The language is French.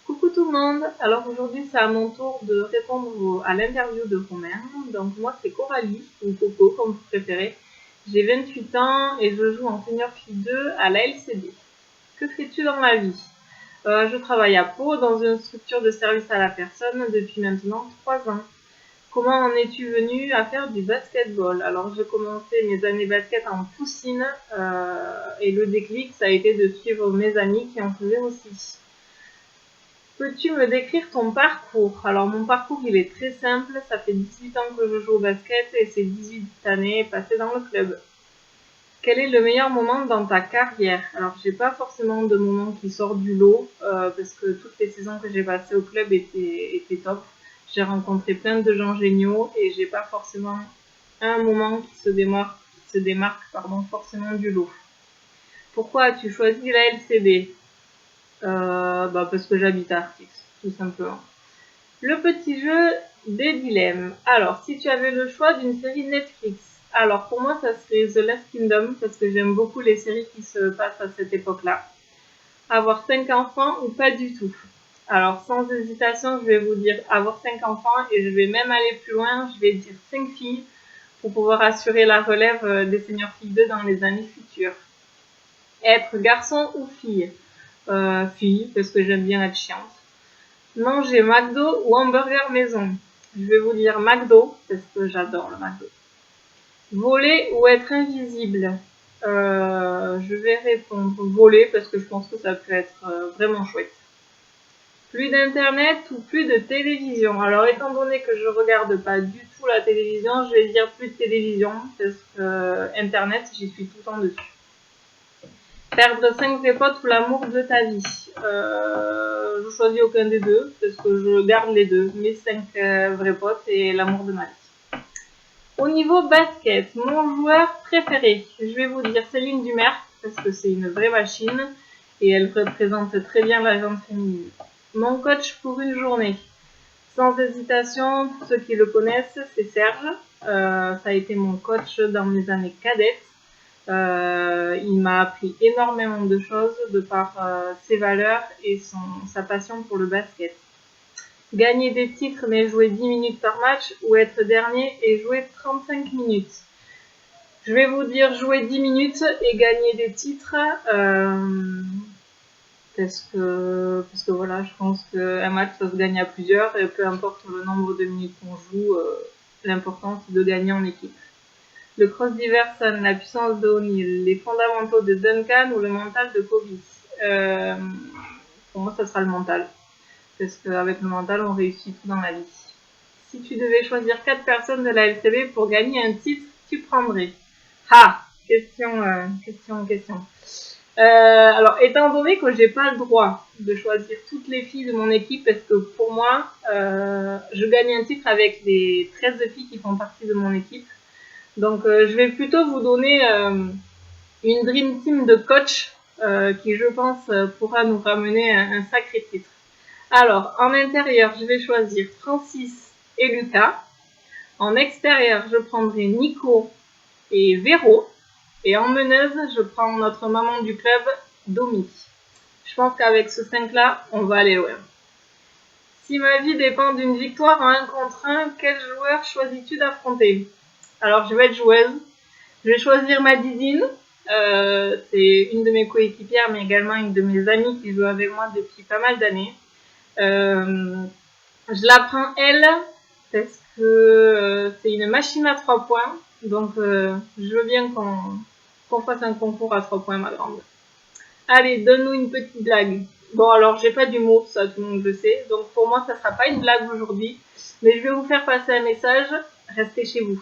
Coucou tout le monde, alors aujourd'hui c'est à mon tour de répondre à l'interview de Romain. Donc moi c'est Coralie, ou Coco comme vous préférez. J'ai 28 ans et je joue en Senior Fille 2 à la LCD. Que fais-tu dans la vie? Je travaille à Pau dans une structure de service à la personne depuis maintenant 3 ans. Comment en es-tu venu à faire du basketball? Alors j'ai commencé mes années basket en poussine et le déclic ça a été de suivre mes amis qui en faisaient aussi. Peux-tu me décrire ton parcours? Alors mon parcours il est très simple, ça fait 18 ans que je joue au basket et c'est 18 années passées dans le club. Quel est le meilleur moment dans ta carrière? Alors j'ai pas forcément de moment qui sort du lot parce que toutes les saisons que j'ai passées au club étaient top. J'ai rencontré plein de gens géniaux et j'ai pas forcément un moment qui se démarque forcément du lot. Pourquoi as-tu choisi la LCD? Parce que j'habite à Artix, tout simplement. Le petit jeu des dilemmes. Alors, si tu avais le choix d'une série Netflix, alors pour moi, ça serait The Last Kingdom, parce que j'aime beaucoup les séries qui se passent à cette époque-là. Avoir 5 enfants ou pas du tout? Alors, sans hésitation, je vais vous dire avoir 5 enfants, et je vais même aller plus loin, je vais dire 5 filles, pour pouvoir assurer la relève des Senior Filles 2 dans les années futures. Être garçon ou fille? Fille, parce que j'aime bien être chiante. Manger McDo ou hamburger maison? Je vais vous dire McDo, parce que j'adore le McDo. Voler ou être invisible? Je vais répondre voler, parce que je pense que ça peut être vraiment chouette. Plus d'internet ou plus de télévision? Alors étant donné que je regarde pas du tout la télévision, je vais dire plus de télévision, parce que internet, j'y suis tout le temps dessus. Perdre 5 vrais potes ou l'amour de ta vie? Je choisis aucun des deux, parce que je garde les deux, mes 5 vrais potes et l'amour de ma vie. Au niveau basket, mon joueur préféré, je vais vous dire Céline Dumerc, parce que c'est une vraie machine, et elle représente très bien la gente féminine. Mon coach pour une journée? Sans hésitation, pour ceux qui le connaissent, c'est Serge. Ça a été mon coach dans mes années cadettes. Il m'a appris énormément de choses de par ses valeurs et sa passion pour le basket. Gagner des titres mais jouer 10 minutes par match ou être dernier et jouer 35 minutes? Je vais vous dire jouer 10 minutes et gagner des titres parce que voilà, je pense qu'un match ça se gagne à plusieurs et peu importe le nombre de minutes qu'on joue, l'important c'est de gagner en équipe. Le cross d'Iverson, la puissance de O'Neal, les fondamentaux de Duncan ou le mental de Kobe? Pour moi, ça sera le mental. Parce qu'avec le mental, on réussit tout dans la vie. Si tu devais choisir 4 personnes de la LCB pour gagner un titre, tu prendrais? Question. Alors, étant donné que j'ai pas le droit de choisir toutes les filles de mon équipe, parce que pour moi, je gagne un titre avec les 13 filles qui font partie de mon équipe. Donc, je vais plutôt vous donner une dream team de coach qui, je pense, pourra nous ramener un sacré titre. Alors, en intérieur, je vais choisir Francis et Lucas. En extérieur, je prendrai Nico et Véro. Et en meneuse, je prends notre maman du club, Domi. Je pense qu'avec ce 5-là, on va aller loin. Si ma vie dépend d'une victoire en 1 contre 1, quel joueur choisis-tu d'affronter? Alors, je vais être joueuse. Je vais choisir ma Didine. C'est une de mes coéquipières, mais également une de mes amies qui joue avec moi depuis pas mal d'années. Je la prends elle, parce que c'est une machine à 3 points. Donc, je veux bien qu'on fasse un concours à 3 points, ma grande. Allez, donne-nous une petite blague. Bon, alors, j'ai pas d'humour, ça, tout le monde le sait. Donc, pour moi, ça sera pas une blague aujourd'hui. Mais je vais vous faire passer un message. Restez chez vous.